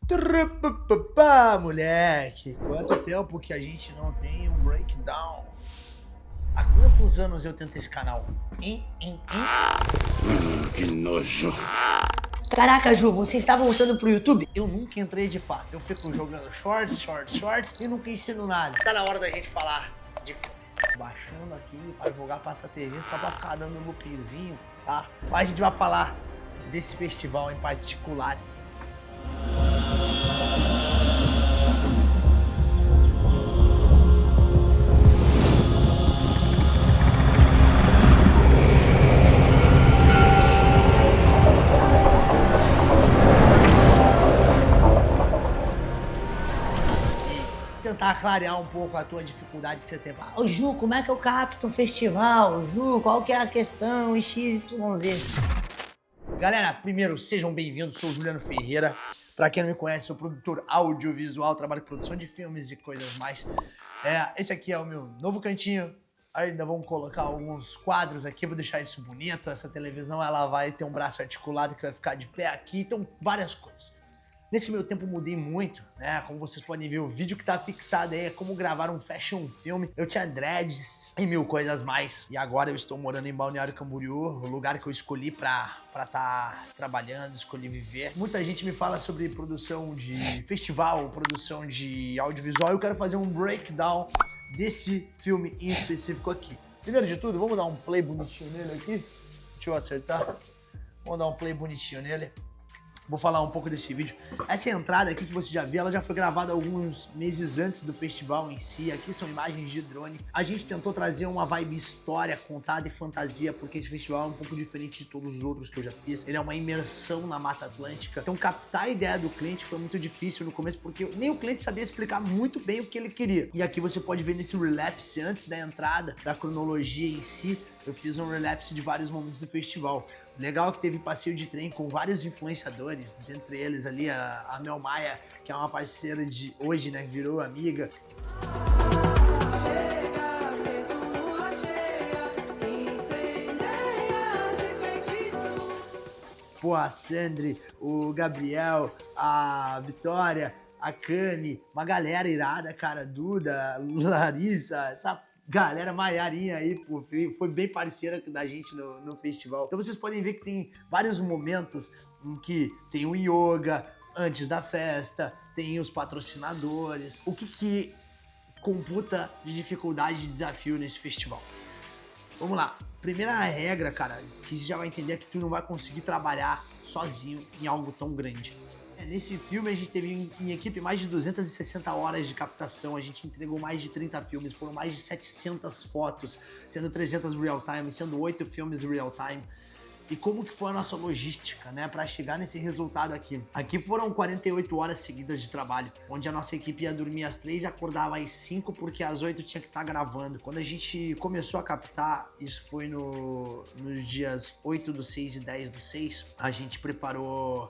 Trupapá, moleque, quanto tempo que a gente não tem um breakdown? Há quantos anos eu tento esse canal? Que nojo. Caraca, Ju, você está voltando pro YouTube? Eu nunca entrei de fato. Eu fico jogando shorts e nunca ensino nada. Tá na hora da gente falar de filme. Baixando aqui pra jogar Passa TV só pra ficar dando loopzinho, tá? Mas a gente vai falar desse festival em particular. Tentar clarear um pouco a tua dificuldade que você tem. Ô Ju, como é que eu capto um festival? Ju, qual que é a questão? XYZ. Galera, primeiro, sejam bem-vindos, sou o Juliano Ferreira. Pra quem não me conhece, sou produtor audiovisual, trabalho com produção de filmes e coisas mais. Esse aqui é o meu novo cantinho. Ainda vamos colocar alguns quadros aqui, vou deixar isso bonito. Essa televisão, ela vai ter um braço articulado que vai ficar de pé aqui, então várias coisas. Nesse meu tempo mudei muito, né? Como vocês podem ver, o vídeo que tá fixado aí é como gravar um fashion filme. Eu tinha dreads e mil coisas mais. E agora eu estou morando em Balneário Camboriú, o lugar que eu escolhi pra tá trabalhando, escolhi viver. Muita gente me fala sobre produção de festival, produção de audiovisual. Eu quero fazer um breakdown desse filme em específico aqui. Primeiro de tudo, vamos dar um play bonitinho nele aqui. Deixa eu acertar. Vamos dar um play bonitinho nele. Vou falar um pouco desse vídeo. Essa entrada aqui que você já viu, ela já foi gravada alguns meses antes do festival em si. Aqui são imagens de drone. A gente tentou trazer uma vibe história, contada e fantasia, porque esse festival é um pouco diferente de todos os outros que eu já fiz. Ele é uma imersão na Mata Atlântica. Então captar a ideia do cliente foi muito difícil no começo, porque nem o cliente sabia explicar muito bem o que ele queria. E aqui você pode ver nesse relapse, antes da entrada, da cronologia em si, eu fiz um relapse de vários momentos do festival. Legal que teve passeio de trem com vários influenciadores, dentre eles ali a Mel Maia, que é uma parceira de hoje, né, virou amiga. Pô, a Sandri, o Gabriel, a Vitória, a Cami, uma galera irada, cara, Duda, Larissa, essa galera maiarinha aí, pô, foi bem parceira da gente no festival. Então vocês podem ver que tem vários momentos em que tem o yoga antes da festa, tem os patrocinadores. O que computa de dificuldade e desafio nesse festival? Vamos lá. Primeira regra, cara, que você já vai entender é que tu não vai conseguir trabalhar sozinho em algo tão grande. Nesse filme a gente teve em equipe mais de 260 horas de captação, a gente entregou mais de 30 filmes, foram mais de 700 fotos, sendo 300 real time, sendo 8 filmes real time. E como que foi a nossa logística, né, pra chegar nesse resultado aqui? Aqui foram 48 horas seguidas de trabalho, onde a nossa equipe ia dormir às 3 e acordava às 5, porque às 8 tinha que estar gravando. Quando a gente começou a captar, isso foi nos dias 8/6 e 10/6, a gente preparou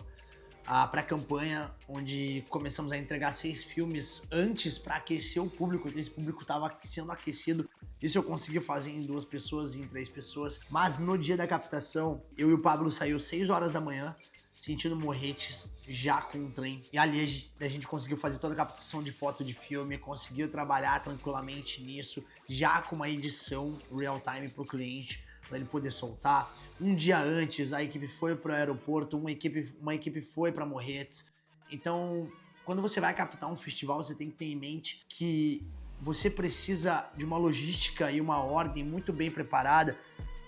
a pré-campanha, onde começamos a entregar 6 filmes antes para aquecer o público. Então esse público estava sendo aquecido. Isso eu consegui fazer em 2 pessoas e em 3 pessoas. Mas no dia da captação, eu e o Pablo saiu 6 horas da manhã, sentindo morretes, já com o trem. E ali a gente conseguiu fazer toda a captação de foto de filme, conseguiu trabalhar tranquilamente nisso, já com uma edição real time pro cliente, para ele poder soltar. Um dia antes, a equipe foi para o aeroporto, uma equipe foi para Morretes. Então, quando você vai captar um festival, você tem que ter em mente que você precisa de uma logística e uma ordem muito bem preparada,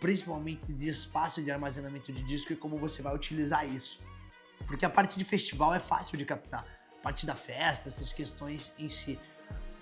principalmente de espaço de armazenamento de disco e como você vai utilizar isso. Porque a parte de festival é fácil de captar, a parte da festa, essas questões em si.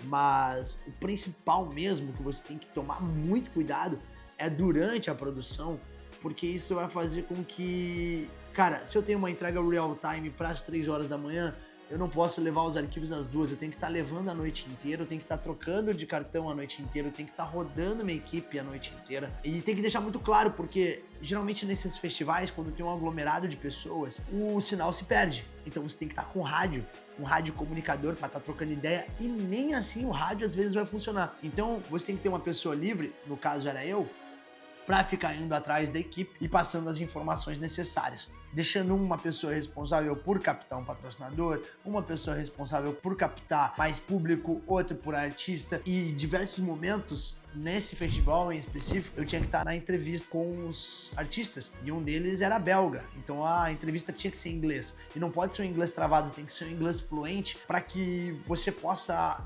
Mas o principal mesmo que você tem que tomar muito cuidado é durante a produção, porque isso vai fazer com que... Cara, se eu tenho uma entrega real time para as 3 horas da manhã, eu não posso levar os arquivos às 2, eu tenho que estar levando a noite inteira, eu tenho que estar trocando de cartão a noite inteira, eu tenho que estar rodando minha equipe a noite inteira. E tem que deixar muito claro, porque geralmente nesses festivais, quando tem um aglomerado de pessoas, o sinal se perde. Então você tem que estar com rádio, um rádio comunicador para estar trocando ideia, e nem assim o rádio às vezes vai funcionar. Então você tem que ter uma pessoa livre, no caso era eu, para ficar indo atrás da equipe e passando as informações necessárias. deixando uma pessoa responsável por captar um patrocinador, uma pessoa responsável por captar mais público, outra por artista, e em diversos momentos nesse festival em específico eu tinha que estar na entrevista com os artistas e um deles era belga, então a entrevista tinha que ser em inglês e não pode ser um inglês travado, tem que ser um inglês fluente para que você possa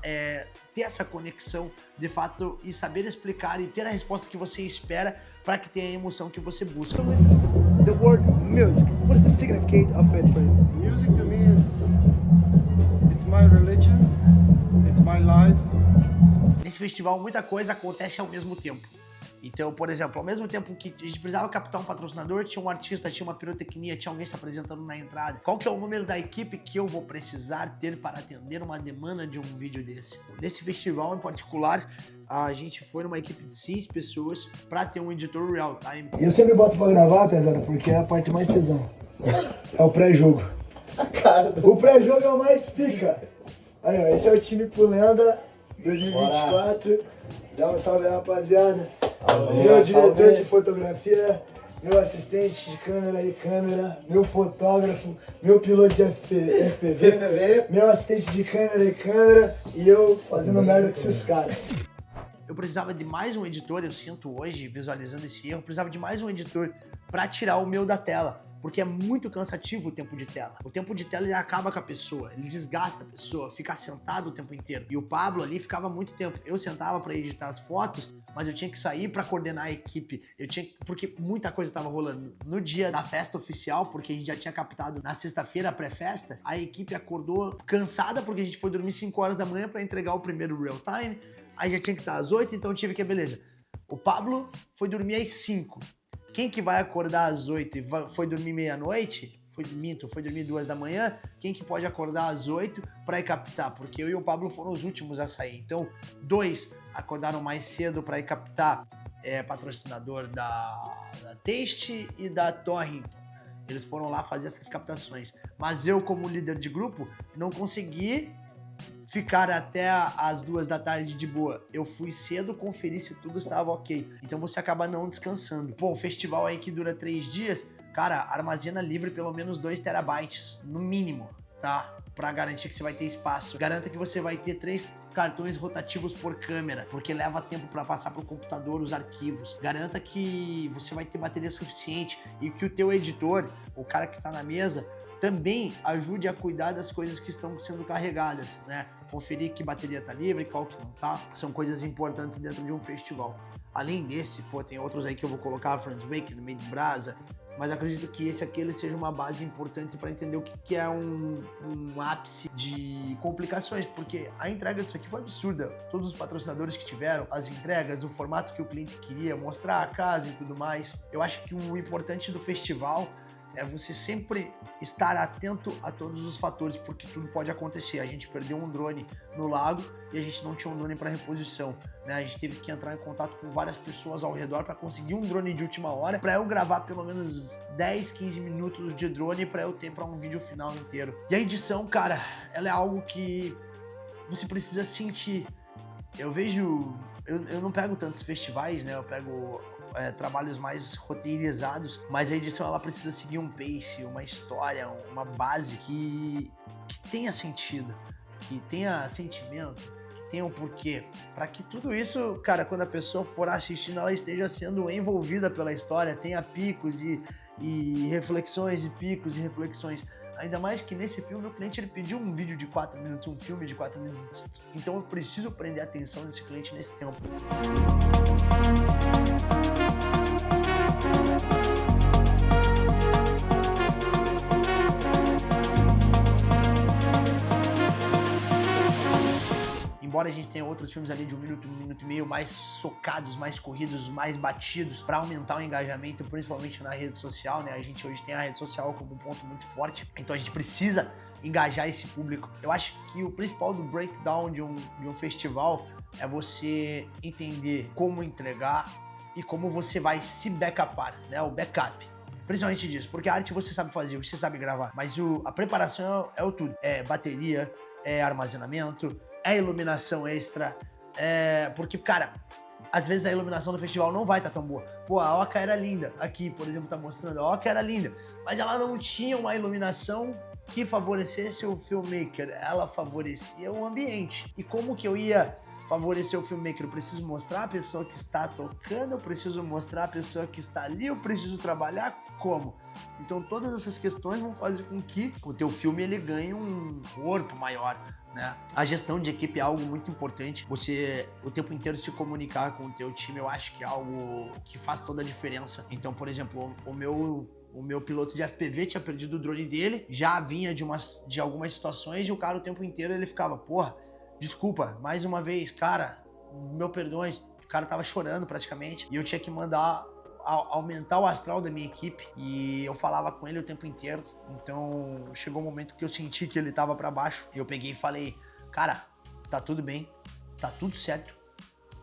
ter essa conexão de fato e saber explicar e ter a resposta que você espera para que tenha a emoção que você busca. The word music, what is the significance of it for you? Music to me it's my religion, it's my life. Nesse festival muita coisa acontece ao mesmo tempo. Então, por exemplo, ao mesmo tempo que a gente precisava captar um patrocinador, tinha um artista, tinha uma pirotecnia, tinha alguém se apresentando na entrada. Qual que é o número da equipe que eu vou precisar ter para atender uma demanda de um vídeo desse? Nesse festival em particular, a gente foi numa equipe de 6 pessoas para ter um editor real time. Eu sempre boto pra gravar, pesada, porque é a parte mais tesão. É o pré-jogo. O pré-jogo é o mais pica. Aí, ó, esse é o time Pulenda 2024. Dá um salve aí, rapaziada. Meu diretor de fotografia, meu assistente de câmera, meu fotógrafo, meu piloto de FPV, meu assistente de câmera e eu fazendo merda com esses caras. Eu precisava de mais um editor, eu sinto hoje, visualizando esse erro, eu precisava de mais um editor para tirar o meu da tela, porque é muito cansativo o tempo de tela. O tempo de tela ele acaba com a pessoa, ele desgasta a pessoa, fica sentado o tempo inteiro. E o Pablo ali ficava muito tempo. Eu sentava para editar as fotos, mas eu tinha que sair para coordenar a equipe. Porque muita coisa estava rolando. No dia da festa oficial, porque a gente já tinha captado na sexta-feira a pré-festa, a equipe acordou cansada porque a gente foi dormir 5 horas da manhã para entregar o primeiro real time. Aí já tinha que estar às 8, então tive que, beleza. O Pablo foi dormir às 5. Quem que vai acordar às 8 e foi dormir meia-noite? Foi dormir 2 da manhã. Quem que pode acordar às 8 para ir captar? Porque eu e o Pablo foram os últimos a sair. Então, 2 acordaram mais cedo para ir captar patrocinador da Taste e da Torrington. Eles foram lá fazer essas captações. Mas eu, como líder de grupo, não consegui ficar até as 2 da tarde de boa. Eu fui cedo conferir se tudo estava ok. Então você acaba não descansando. Pô, o festival aí que dura 3 dias, cara, armazena livre pelo menos 2 terabytes, no mínimo, tá? Pra garantir que você vai ter espaço. Garanta que você vai ter 3 cartões rotativos por câmera, porque leva tempo para passar pro computador os arquivos. Garanta que você vai ter bateria suficiente e que o teu editor, o cara que tá na mesa, também ajude a cuidar das coisas que estão sendo carregadas, né? Conferir que bateria tá livre, qual que não tá. São coisas importantes dentro de um festival. Além desse, pô, tem outros aí que eu vou colocar, Friends Wake, no meio de brasa, mas acredito que esse aqui ele seja uma base importante para entender o que é um ápice de complicações, porque a entrega disso aqui foi absurda. Todos os patrocinadores que tiveram, as entregas, o formato que o cliente queria, mostrar a casa e tudo mais. Eu acho que o importante do festival é você sempre estar atento a todos os fatores, porque tudo pode acontecer. A gente perdeu um drone no lago e a gente não tinha um drone para reposição, né? A gente teve que entrar em contato com várias pessoas ao redor para conseguir um drone de última hora, para eu gravar pelo menos 10, 15 minutos de drone para eu ter para um vídeo final inteiro. E a edição, cara, ela é algo que você precisa sentir. Eu vejo... Eu não pego tantos festivais, né? Eu pego trabalhos mais roteirizados, mas a edição ela precisa seguir um pace, uma história, uma base que tenha sentido, que tenha sentimento, que tenha um porquê, para que tudo isso, cara, quando a pessoa for assistindo, ela esteja sendo envolvida pela história, tenha picos e reflexões, e picos e reflexões. Ainda mais que nesse filme o cliente ele pediu um vídeo de 4 minutos, um filme de 4 minutos. Então eu preciso prender a atenção desse cliente nesse tempo. Embora a gente tenha outros filmes ali de 1 minuto, 1 minuto e meio, mais socados, mais corridos, mais batidos, para aumentar o engajamento, principalmente na rede social, né? A gente hoje tem a rede social como um ponto muito forte, então a gente precisa engajar esse público. Eu acho que o principal do breakdown de um festival é você entender como entregar e como você vai se backupar, né? O backup. Principalmente disso, porque a arte você sabe fazer, você sabe gravar, mas a preparação é o tudo. É bateria, é armazenamento, é iluminação extra, porque, cara, às vezes a iluminação do festival não vai estar tão boa. Pô, a Oca era linda. Aqui, por exemplo, tá mostrando, a Oca era linda. Mas ela não tinha uma iluminação que favorecesse o filmmaker. Ela favorecia o ambiente. E como que eu ia favorecer o filmmaker? Eu preciso mostrar a pessoa que está tocando, eu preciso mostrar a pessoa que está ali, eu preciso trabalhar como? Então todas essas questões vão fazer com que o teu filme ele ganhe um corpo maior, né? A gestão de equipe é algo muito importante. Você o tempo inteiro se comunicar com o teu time, eu acho que é algo que faz toda a diferença. Então, por exemplo, o meu piloto de FPV tinha perdido o drone dele, já vinha de algumas situações e o cara o tempo inteiro ele ficava, porra, desculpa, mais uma vez, cara, meu perdões, o cara tava chorando praticamente e eu tinha que mandar aumentar o astral da minha equipe e eu falava com ele o tempo inteiro. Então chegou um momento que eu senti que ele tava pra baixo e eu peguei e falei, cara, tá tudo bem, tá tudo certo,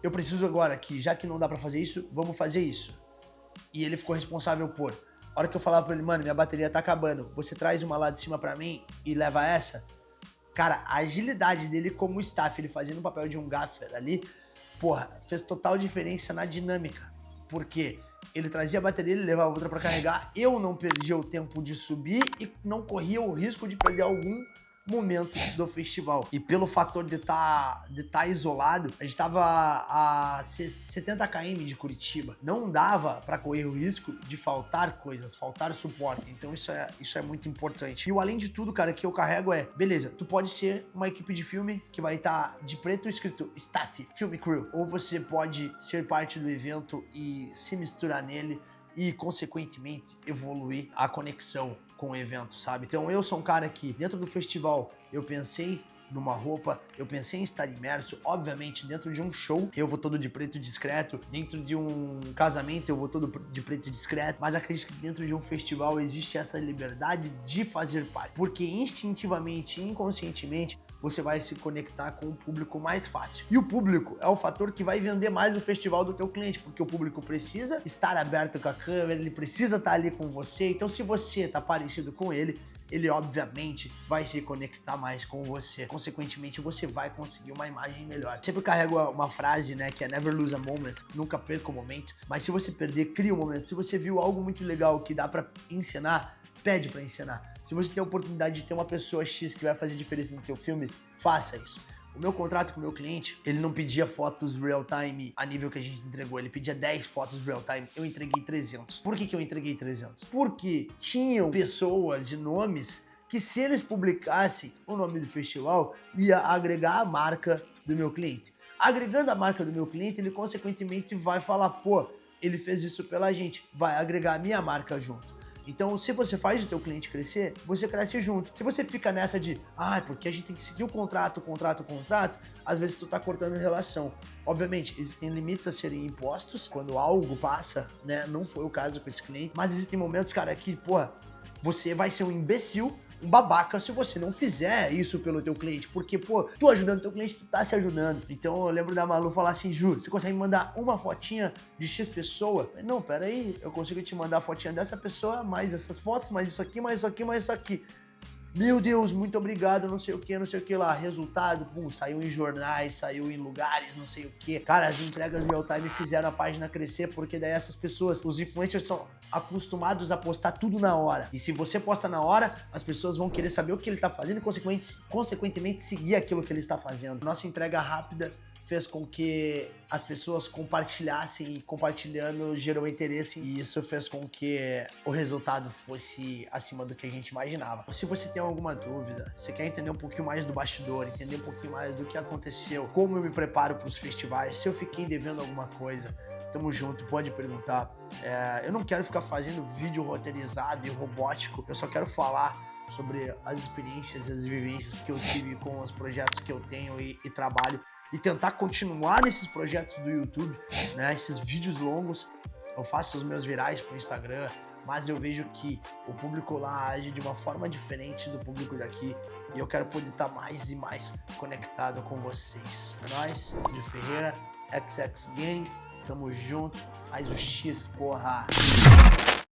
eu preciso agora que, já que não dá pra fazer isso, vamos fazer isso. E ele ficou responsável por, a hora que eu falava pra ele, mano, minha bateria tá acabando, você traz uma lá de cima pra mim e leva essa. Cara, a agilidade dele como staff, ele fazendo o papel de um gaffer ali, porra, fez total diferença na dinâmica. Porque ele trazia a bateria, ele levava outra pra carregar, eu não perdia o tempo de subir e não corria o risco de perder algum momento do festival. E pelo fator de tá isolado, a gente tava a 70 km de Curitiba. Não dava pra correr o risco de faltar coisas, faltar suporte. Então isso é muito importante. E o além de tudo, cara, que eu carrego é, beleza, tu pode ser uma equipe de filme que vai estar de preto escrito Staff, Film Crew. Ou você pode ser parte do evento e se misturar nele e, consequentemente, evoluir a conexão com o evento, sabe? Então eu sou um cara que, dentro do festival, eu pensei numa roupa, eu pensei em estar imerso, obviamente, dentro de um show, eu vou todo de preto discreto, dentro de um casamento, eu vou todo de preto discreto, mas acredito que dentro de um festival existe essa liberdade de fazer parte, porque instintivamente, inconscientemente, você vai se conectar com o público mais fácil. E o público é o fator que vai vender mais o festival do teu cliente, porque o público precisa estar aberto com a câmera, ele precisa estar ali com você, então se você tá parecido com ele obviamente vai se conectar mais com você. Consequentemente, você vai conseguir uma imagem melhor. Sempre carrego uma frase, né, que é never lose a moment, nunca perca o momento, mas se você perder, cria um momento. Se você viu algo muito legal que dá pra encenar, pede pra encenar. Se você tem a oportunidade de ter uma pessoa X que vai fazer diferença no teu filme, faça isso. O meu contrato com o meu cliente, ele não pedia fotos real time a nível que a gente entregou, ele pedia 10 fotos real time, eu entreguei 300. Por que eu entreguei 300? Porque tinham pessoas e nomes que, se eles publicassem o nome do festival, ia agregar a marca do meu cliente. Agregando a marca do meu cliente, ele consequentemente vai falar, pô, ele fez isso pela gente, vai agregar a minha marca junto. Então, se você faz o teu cliente crescer, você cresce junto. Se você fica nessa de, porque a gente tem que seguir o contrato, às vezes tu tá cortando relação. Obviamente, existem limites a serem impostos quando algo passa, né? Não foi o caso com esse cliente, mas existem momentos, cara, que, você vai ser um imbecil, um babaca se você não fizer isso pelo teu cliente, porque, tu ajudando teu cliente, tu tá se ajudando. Então eu lembro da Malu falar assim, Ju, você consegue me mandar uma fotinha de X pessoa? Não, peraí, eu consigo te mandar a fotinha dessa pessoa, mais essas fotos, mais isso aqui, mais isso aqui, mais isso aqui. Meu Deus, muito obrigado, não sei o que lá. Resultado, saiu em jornais, saiu em lugares, não sei o que. Cara, as entregas real time fizeram a página crescer, porque daí essas pessoas, os influencers são acostumados a postar tudo na hora. E se você posta na hora, as pessoas vão querer saber o que ele tá fazendo e, consequentemente, seguir aquilo que ele está fazendo. Nossa entrega rápida fez com que as pessoas compartilhassem e compartilhando gerou interesse e isso fez com que o resultado fosse acima do que a gente imaginava. Se você tem alguma dúvida, você quer entender um pouquinho mais do bastidor, entender um pouquinho mais do que aconteceu, como eu me preparo para os festivais, se eu fiquei devendo alguma coisa, tamo junto, pode perguntar. Eu não quero ficar fazendo vídeo roteirizado e robótico, eu só quero falar sobre as experiências e as vivências que eu tive com os projetos que eu tenho e trabalho. E tentar continuar nesses projetos do YouTube, né? Esses vídeos longos. Eu faço os meus virais pro Instagram, mas eu vejo que o público lá age de uma forma diferente do público daqui. E eu quero poder estar mais e mais conectado com vocês. É nóis, de Ferreira, XX Gang, tamo junto, mais o X, porra!